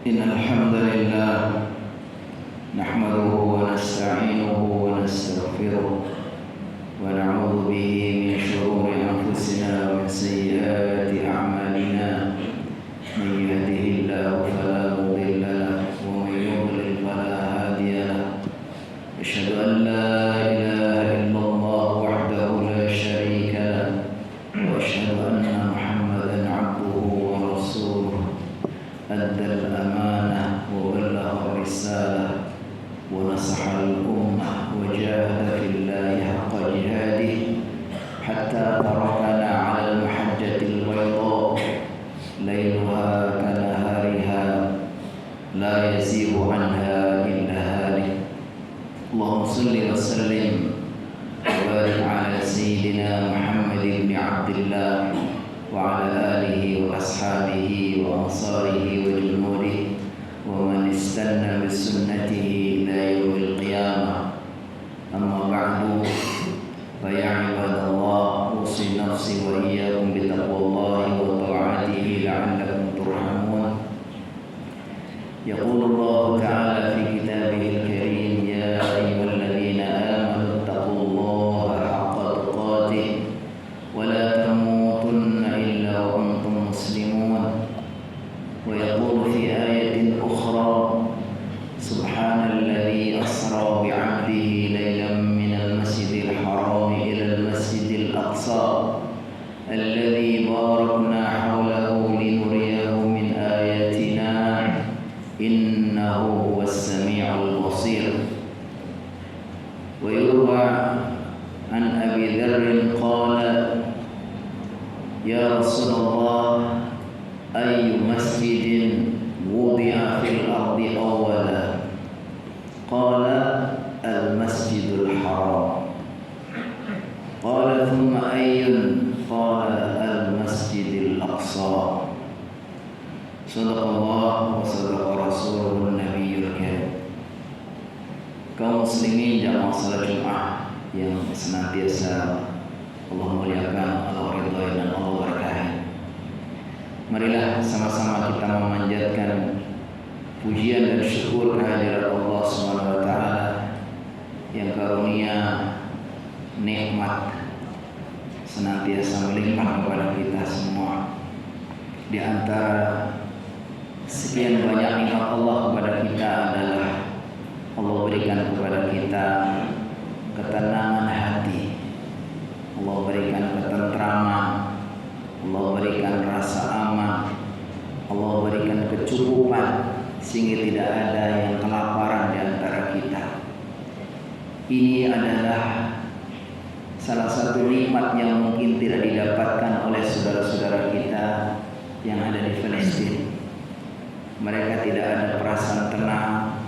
إن الحمد لله نحمده ونستعينه ونستغفره ونعوذ به من شرور أنفسنا ومن سيئات أعمالنا من يهده الله فلا مضل له ومن يضلل فلا هادي له أشهد أن لا إله إلا الله وحده لا شريك له وأشهد أن محمدا عبده ورسوله أدى الأمانة وبلغ الرسالة ونصح الأمة وجاهد في الله حق جهاده حتى تركنا على المحجة البيضاء ليلها كنهارها لا يزيغ عنها إلا هالك. اللهم صل وسلم وبارك على سيدنا محمد بن عبد الله وعلى آله وأصحابه وأنصاره وجنوده ومن استنى بسنته إلى يوم القيامة. أما بعد فيا عباد الله أوصي نفسي وإياكم بتقوى الله وطاعته لعلكم ترحمون. يقول الله تعالى في كتابه الكريم: يا أيها الذين آمنوا اتقوا الله حق تقاته ولا تموتن إلا وأنتم مسلمون. ويقول في آية أخرى: سبحان الذي أسرى بعبده ليلا من المسجد الحرام إلى المسجد الأقصى الذي باركنا حوله لنريه من آياتنا إنه هو السميع البصير. ويروى عن أبي ذر قال: يا رسول الله أي مسجد وضع في الأرض أولا؟ قال: المسجد الحرام. قال: ثم أي؟ قال: المسجد الأقصى. صدق الله وصدق رسوله النبي الكريم. Kaum muslimin jamaah salat Jumat yang senantiasa Allah muliakan, Allah ridhoi dan Allah berkahi. Marilah sama-sama kita memanjatkan pujian dan syukur kehadirat Allah Subhanahu wa taala yang karunia nikmat senantiasa melimpah kepada kita semua. Di antara sekian banyak nikmat Allah kepada kita adalah Allah berikan kepada kita ketenangan hati, Allah berikan ketentraman, Allah berikan rasa aman, Allah berikan kecukupan sehingga tidak ada yang kelaparan di antara kita. Ini adalah salah satu nikmat yang mungkin tidak didapatkan oleh saudara-saudara kita yang ada di Palestina. Mereka tidak ada perasaan tenang,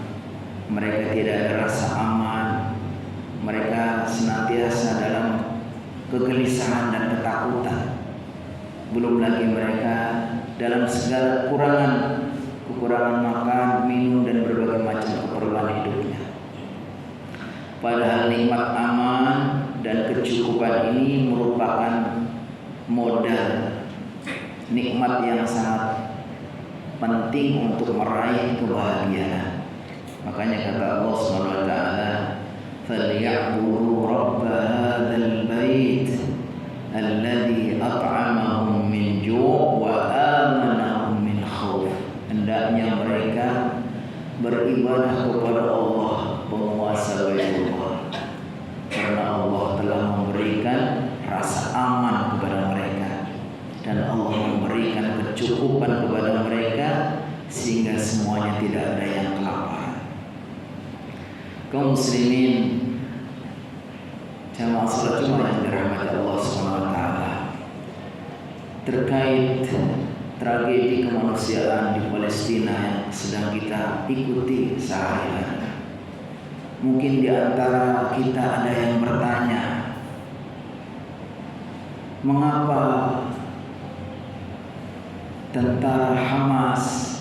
mereka tidak ada rasa aman, mereka senantiasa dalam kegelisahan dan ketakutan. Belum lagi mereka dalam segala kekurangan makan, minum dan berbagai macam keperluan hidupnya. Padahal nikmat aman dan kecukupan ini merupakan modal, nikmat yang sangat penting untuk meraih kebahagiaan. Makanya kata Allah Subhanahu wa taala: "Falyabudu rabb hadzal bait alladzi at'amahum min ju' wa amanahum min khauf." Hendaknya mereka beribadah kepada Allah, penguasa Baitullah, karena Allah telah memberikan rasa aman kepada mereka dan Allah memberikan kecukupan kepada mereka sehingga semuanya tidak ada yang kelaparan. Kaum muslimin jamaah salat Jumat yang dirahmati Allah Subhanahu wa taala, terkait tragedi kemanusiaan di Palestina yang sedang kita ikuti sehari-hari. Mungkin di antara kita ada yang bertanya, mengapa tentara Hamas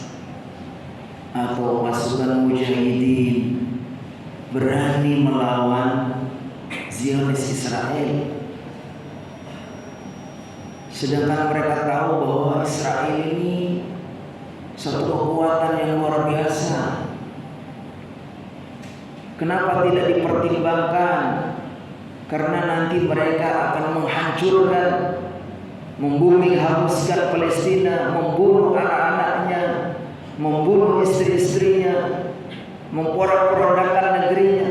atau pasukan mujahidin berani melawan Zionis Israel, sedangkan mereka tahu bahwa Israel ini satu kekuatan yang luar Kenapa tidak dipertimbangkan? Karena nanti mereka akan menghancurkan, membumi habiskan Palestina, membunuh anak-anaknya, membunuh istri-istrinya, memporak-porandakan negerinya.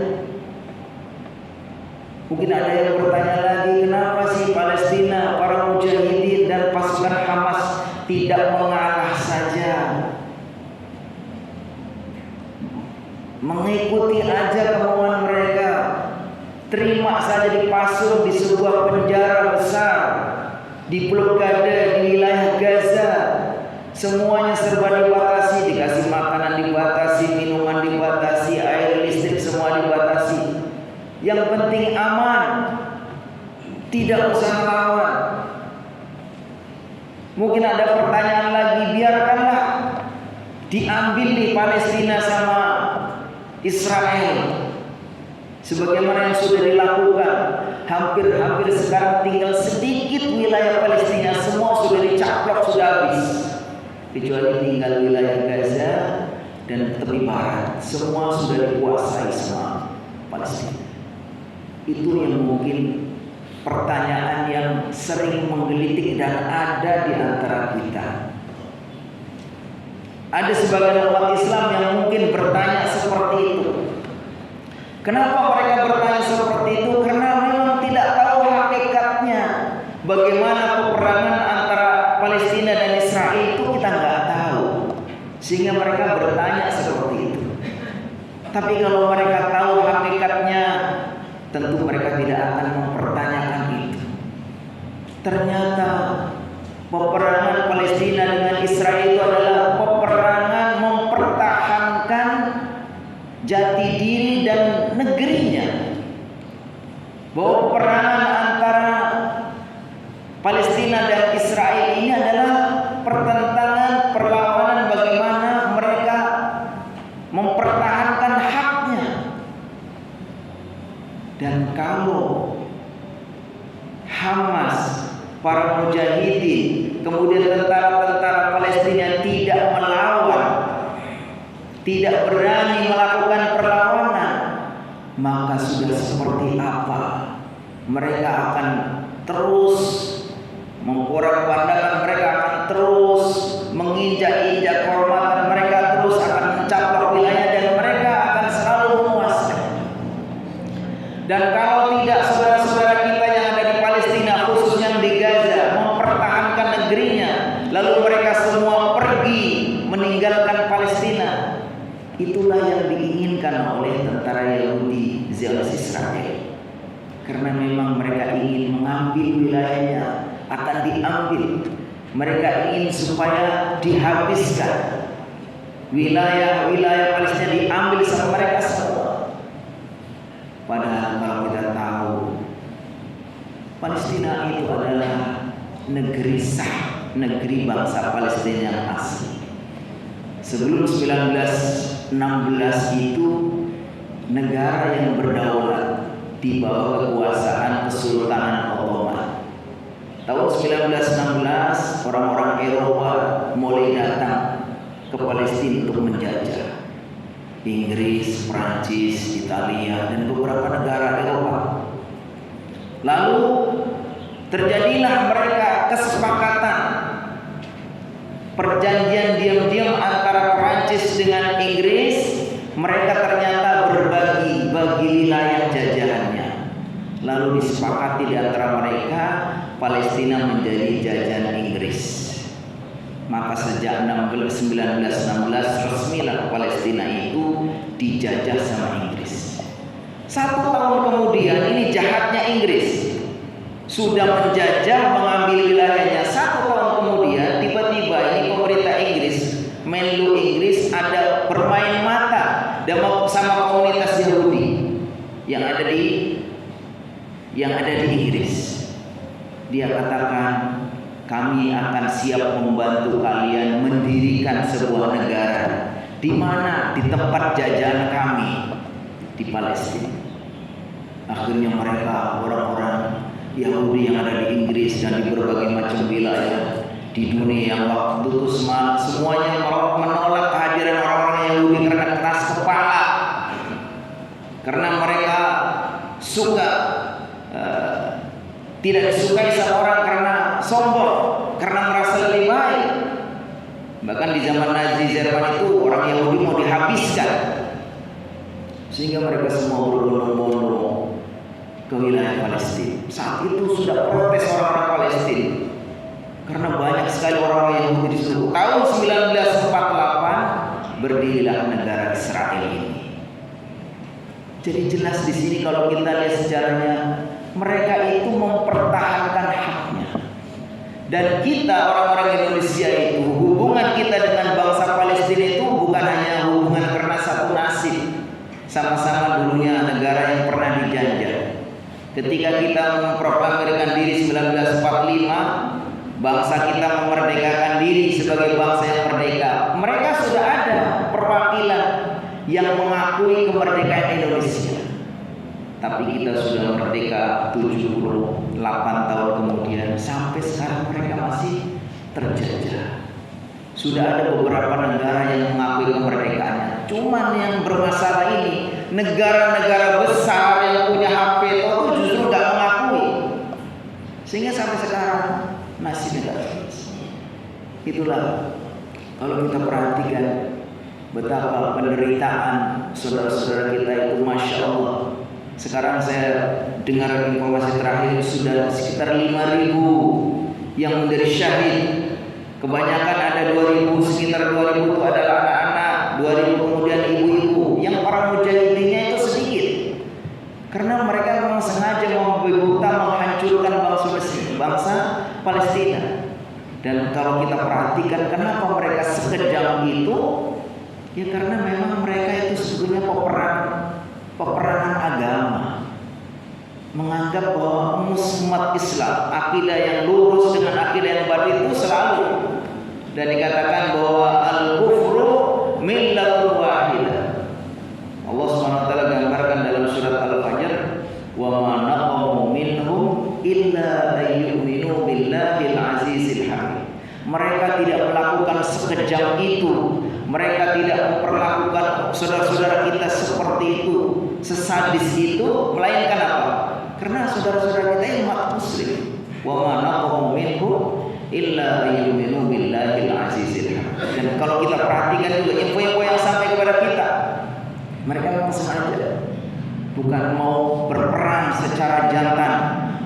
Mungkin ada yang bertanya lagi, kenapa sih Palestina, para mujahidin dan pasukan Hamas tidak mengalah saja, mengikuti aja kemauan mereka, terima saja dipasung di sebuah penjara besar, diblokade di wilayah Gaza, semuanya serba dibatasi, dikasih makanan dibatasi, minuman dibatasi, air listrik semua dibatasi. Yang penting aman, tidak usah melawan. Mungkin ada pertanyaan lagi, biarkanlah diambil di Palestina sama Israel, sebagaimana yang sudah dilakukan. Hampir sekarang tinggal sedikit wilayah Palestina, semua sudah dicaplok, sudah habis, kecuali tinggal wilayah Gaza dan tepi barat, semua sudah dikuasai sama Palestina. Itu yang mungkin pertanyaan yang sering menggelitik dan ada di antara kita. Ada sebagian umat Islam yang mungkin bertanya seperti itu. Kenapa mereka bertanya seperti itu? Karena memang tidak tahu hakikatnya. Bagaimana peperangan antara Palestina dan Israel itu kita nggak tahu, sehingga mereka bertanya seperti itu. Tapi kalau mereka tahu hakikatnya, tentu mereka tidak akan mempertanyakan itu. Ternyata peperangan Palestina dengan Israel itu adalah peperangan mempertahankan jati diri dan negerinya. Bahwa peperangan antara Palestina dan Israel ini adalah pertentangan, perlawanan bagaimana mereka mempertahankan haknya. Dan kalau Hamas, para mujahidin, kemudian tentara-tentara Palestina tidak melawan, tidak berani melakukan perlawanan, maka sudah seperti apa mereka akan terus memporak-porandakan, mereka akan terus menginjak-injak kehormatan, mereka terus akan mencaplok wilayah dan mereka akan selalu menguasai. Dan kalau tidak, saudara-saudara kita yang ada di Palestina, khususnya di Gaza, mempertahankan negerinya, lalu mereka semua pergi meninggalkan Palestina, itulah yang diinginkan oleh tentara Yahudi Zionis Israel. Karena memang mereka ingin mengambil wilayahnya, akan diambil. Mereka ingin supaya dihabiskan wilayah-wilayah Palestina, diambil sama mereka semua. Padahal kalau kita tahu, Palestina itu adalah negeri sah, negeri bangsa Palestina yang asli. Sebelum 1916 itu negara yang berdaulat di bawah kekuasaan Kesultanan Ottoman. Tahun 1916 orang-orang Eropa mulai datang ke Palestina untuk menjajah. Inggris, Prancis, Italia, dan beberapa negara Eropa. Lalu terjadilah mereka kesepakatan, perjanjian diam-diam antara Prancis dengan Inggris. Mereka ternyata berbagi wilayah jajahannya. Lalu disepakati di antara mereka, Palestina menjadi jajahan Inggris. Maka sejak 1916 resmilah Palestina itu dijajah sama Inggris. 1 tahun kemudian, ini jahatnya Inggris, sudah menjajah, mengambil wilayahnya. 1 tahun kemudian tiba-tiba ini pemerintah Inggris, Menlu Inggris, ada bermain mata dan sama komunitas Yahudi yang ada di Inggris. Dia katakan, kami akan siap membantu kalian mendirikan sebuah negara. Di mana? Di tempat jajahan kami, di Palestina. Akhirnya mereka, orang-orang Yahudi yang ada di Inggris dan di berbagai macam wilayah di dunia yang waktu itu semuanya menolak kehadiran orang-orang Yahudi karena keras kepala. karena mereka suka tidak disukai sama orang karena sombong, karena merasa lebih baik. Bahkan di zaman Nazi Jerman itu orang Yahudi mau dihabiskan, sehingga mereka semua berbondong-bondong ke wilayah Palestina. Saat itu sudah protes orang-orang Palestina karena banyak sekali orang Yahudi di seluruh tahun 1948 berdirilah negara Israel ini. Jadi jelas di sini kalau kita lihat sejarahnya, mereka itu mempertahankan haknya. Dan kita orang-orang Indonesia itu, hubungan kita dengan bangsa Palestina itu bukan hanya hubungan karena satu nasib, sama-sama dulunya negara yang pernah dijajah. Ketika kita memproklamirkan diri 1945, bangsa kita memerdekakan diri sebagai bangsa yang merdeka, mereka sudah ada perwakilan yang mengakui kemerdekaan Indonesia. Tapi kita sudah merdeka 78 tahun kemudian, sampai sekarang mereka masih terjajah. Sudah ada beberapa negara yang mengakui kemerdekaannya. Cuman yang bermasalah ini, negara-negara besar yang punya hak veto itu justru nggak mengakui. Sehingga sampai sekarang nasibnya tidak selesai. Itulah kalau kita perhatikan betapa penderitaan saudara-saudara kita itu, Masya Allah. Sekarang saya dengar informasi terakhir sudah sekitar 5.000 yang menjadi syahid. Kebanyakan ada 2.000, sekitar 2.000 itu adalah anak-anak, 2.000 kemudian ibu-ibu. Yang para mujahidinnya itu sedikit, karena mereka memang sengaja membuta, menghancurkan bangsa Palestina. Dan kalau kita perhatikan kenapa mereka sekejam itu, ya karena memang mereka itu sebetulnya peperangan agama, menganggap bahwa umat Islam, akidah yang lurus dengan akidah yang batil itu selalu, dan dikatakan bahwa al-kufru millatun wahidah. Allah SWT gambarkan dalam surat Al-Fajr, wa ma naqamu minhum illa ayyuminu billahil azizil hamid. Mereka tidak melakukan sekejam itu, mereka tidak memperlakukan saudara-saudara kita seperti itu, sesadis itu, melainkan apa? Karena saudara-saudara kita umat muslim. Wa ma naqamu minhum illa ayyuminu billahil azizil hamid. Dan kalau kita perhatikan juga info-info yang sampai kepada kita, mereka memang sengaja bukan mau berperang secara jantan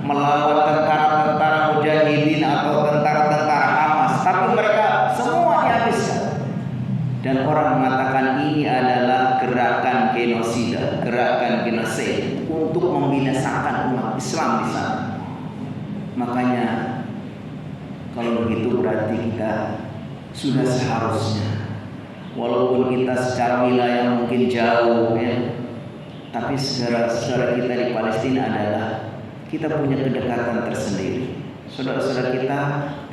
melawan tentara-tentara mujahidin atau tentara-tentara Hamas, tapi mereka semua dihabiskan. Dan orang mengatakan ini adalah gerakan genosida, gerakan genosid untuk membinasakan umat Islam di sana. Makanya kalau begitu berarti kita sudah seharusnya, walaupun kita secara wilayah mungkin jauh ya, tapi saudara-saudara kita di Palestina adalah kita punya kedekatan tersendiri. Saudara-saudara kita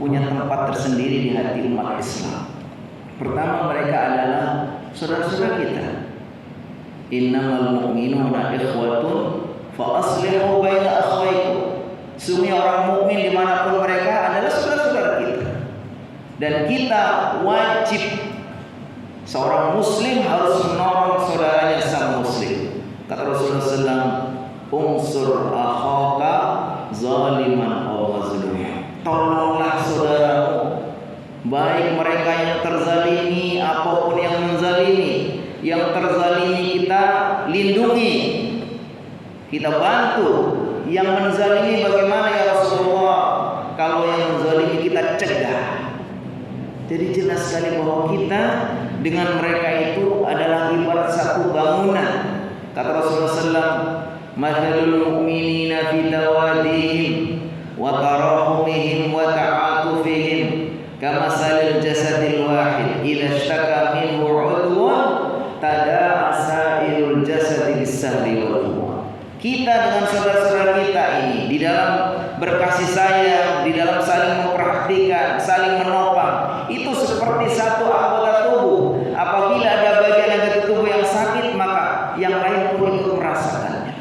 punya tempat tersendiri di hati umat Islam. Pertama, mereka adalah saudara-saudara kita. Innamal mu'minuna ikhwatun fa aslihu baina akhwaykum. Sesungguhnya orang mukmin dimanapun mereka adalah saudara-saudara kita. Dan kita wajib, seorang muslim harus menolong saudaranya sama muslim. Kata Rasulullah SAW, unsur akhaka zaliman aw mazluman. Tolonglah saudaramu, baik mereka yang terzalimi apapun yang menzalimi. Yang terzalimi kita lindungi, kita bantu. Yang menzalimi bagaimana ya Rasulullah? Kalau yang menzalimi kita cegah. Jadi jelas sekali bahwa kita dengan mereka itu adalah ibarat satu bangunan. Kata Rasulullah SAW, mathalul mu'minina fi tawadihim wa tarahumihim wa ta'atufihim kamathalil jasadil wahid idza ishtaka minhu 'udwun tada'a sa'irul jasadi bis-sahri wal humma. Kita dengan saudara-saudara kita ini di dalam berkasih sayang, di dalam saling memperhatikan, saling menopang, itu seperti satu anggota tubuh. Apabila ada bagian anggota tubuh yang sakit, maka yang lain pun ikut merasakannya.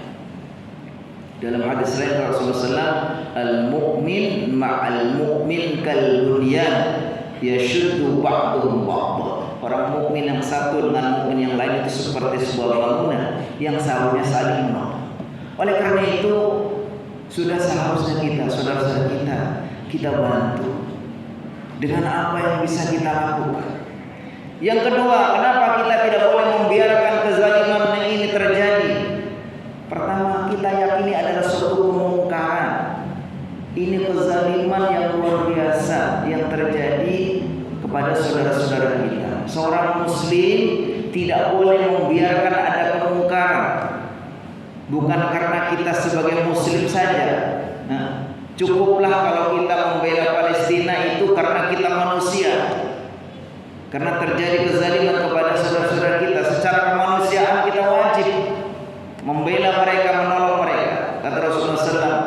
Dalam hadis lain Rasulullah SAW, al-mu'min ma'al mu'min kal bunyan yashuddu ba'duhum ba'dhan. Orang mukmin yang satu dengan mukmin yang lain itu seperti sebuah bangunan yang seharusnya saling menolong. Oleh karena itu sudah seharusnya kita, saudara-saudara kita bantu dengan apa yang bisa kita lakukan. Yang kedua, kenapa kita tidak boleh membiarkan kezaliman yang ini terjadi? Pertama, kita yakini adalah suatu kemungkaran. Ini kezaliman yang luar biasa yang terjadi kepada saudara-saudara kita. Seorang muslim tidak boleh membiarkan ada kemungkaran. Bukan karena kita sebagai muslim saja. Nah, cukuplah kalau kita membela Palestina itu karena kita manusia. Karena terjadi kezaliman kepada saudara-saudara kita, secara kemanusiaan kita wajib membela mereka, menolong mereka. Kata Rasulullah SAW,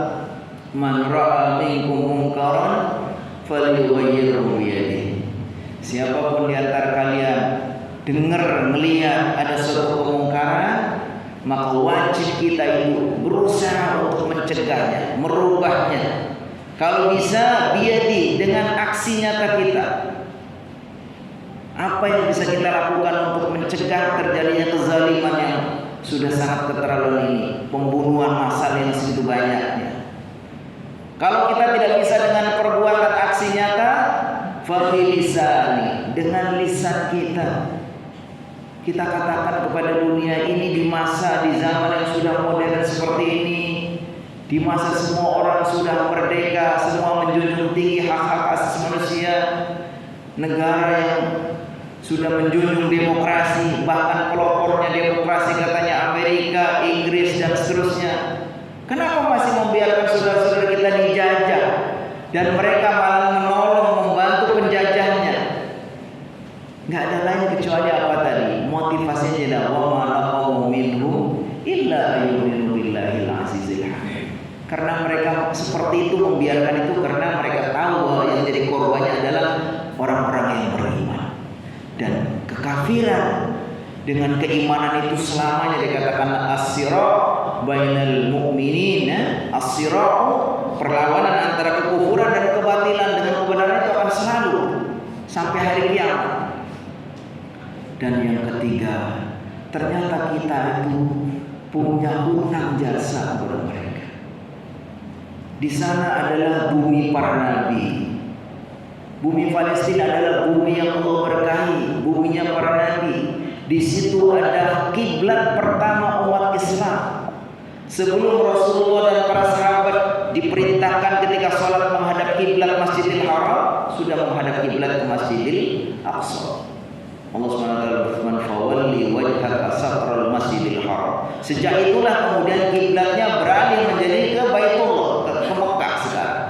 "Man ra'a minkum munkaran falyughayyirhu biyadihi." Siapapun di antara kalian dengar, melihat ada suatu kemungkaran, maka wajib kita itu berusaha untuk mencegahnya, merubahnya. Kalau bisa biyadi, dengan aksi nyata kita. Apa yang bisa kita lakukan untuk mencegah terjadinya kezaliman yang sudah sangat keterlaluan ini, pembunuhan massal yang segitu banyaknya. Kalau kita tidak bisa dengan perbuatan aksi nyata, fabilisani, dengan lisan kita. Kita katakan kepada dunia ini di masa, di zaman yang sudah modern seperti ini, di masa semua orang sudah merdeka, semua menjunjung tinggi hak-hak asasi manusia, negara yang sudah menjunjung demokrasi, bahkan pelopornya demokrasi katanya Amerika, Inggris dan seterusnya. Kenapa masih membiarkan saudara-saudara kita dijajah dan mereka malah menolong, membantu penjajahnya? Nggak ada lain kecuali apa tadi? Motivasinya adalah wa ma naqamu minhum illa ayyuminu billahil azizil hamid. Karena mereka seperti itu, membiarkan itu karena mereka tahu bahwa yang jadi korbannya adalah orang-orang yang beriman. Dan kekafiran dengan keimanan itu selamanya dikatakan as-sira' bainal mu'minin. As-sira', perlawanan antara kekufuran dan kebatilan dengan kebenaran itu akan selalu sampai hari kiamat. Dan yang ketiga, ternyata kita itu punya hutang jasa kepada mereka. Di sana adalah bumi para nabi. Bumi Palestina adalah bumi yang Allah berkahi, buminya para nabi. Di situ ada kiblat pertama umat Islam. Sebelum Rasulullah dan para sahabat diperintahkan ketika sholat menghadap kiblat Masjidil Haram, sudah menghadap kiblat ke Masjidil Aqsa. Allah SWT berfirman, "Fawalli wajhaka satral Masjidil Haram." Sejak itulah kemudian kiblatnya beralih menjadi ke Baitullah, ke Mekah sekarang.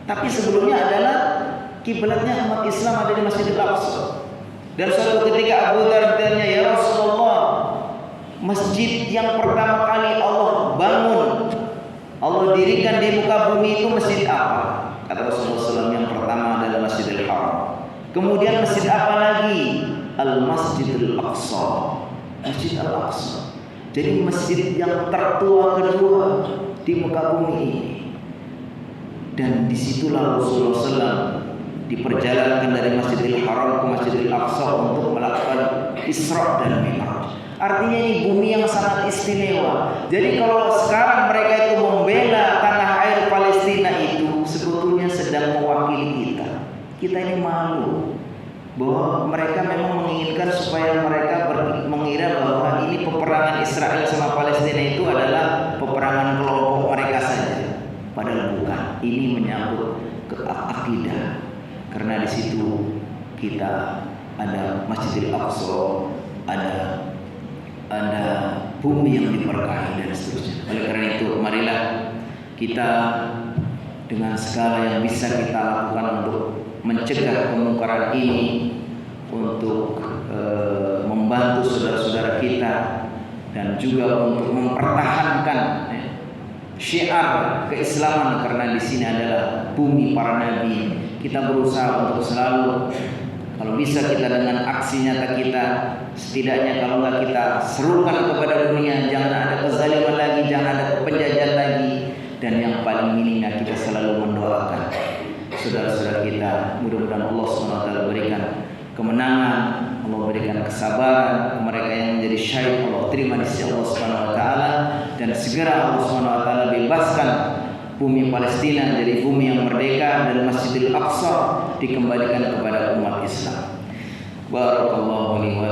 Tapi sebelumnya adalah kiblatnya umat Islam ada di Masjidil Aqsa. Dan suatu ketika Abu Dzar bertanya, "Ya Rasulullah, masjid yang pertama kali Allah bangun, Allah dirikan di muka bumi itu masjid apa?" Kata Rasulullah SAW, "Yang pertama adalah Masjidil Haram." Kemudian masjid apa lagi? Al-Masjidil Aqsa. Masjid Al-Aqsa. Jadi masjid yang tertua kedua di muka bumi ini. Dan disitulah Rasulullah SAW diperjalankan dari Masjidil Haram ke Masjidil Aqsa untuk melakukan Isra dan Mi'raj. Artinya ini bumi yang sangat istimewa. Jadi kalau sekarang mereka itu membela tanah air Palestina itu sebetulnya sedang mewakili kita. Kita ini malu bahwa mereka memang menginginkan supaya mereka mengira bahwa ini peperangan Israel sama Palestina itu adalah peperangan kelompok mereka saja. Padahal bukan. Ini menyangkut ke akidah. Karena di situ kita ada Masjidil Aqsa, ada bumi yang diberkahi dan seterusnya. Oleh karena itu, marilah kita dengan segala yang bisa kita lakukan untuk mencegah kemungkaran ini, untuk membantu saudara-saudara kita, dan juga untuk mempertahankan syiar keislaman, karena di sini adalah bumi para nabi. Kita berusaha untuk selalu, kalau bisa kita dengan aksi nyata kita, setidaknya kalau nggak kita serukan kepada dunia, jangan ada kezaliman lagi, jangan ada penjajahan lagi, dan yang paling minimnya kita selalu mendoakan saudara-saudara kita. Mudah-mudahan Allah SWT berikan kemenangan, Allah berikan kesabaran mereka yang menjadi syahid, Allah terima di sisi Allah Subhanahu wa taala, dan segera Allah Subhanahu wa taala bebaskan bumi Palestina jadi bumi yang merdeka dan Masjidil Aqsa dikembalikan kepada umat Islam. Barakallahu li wa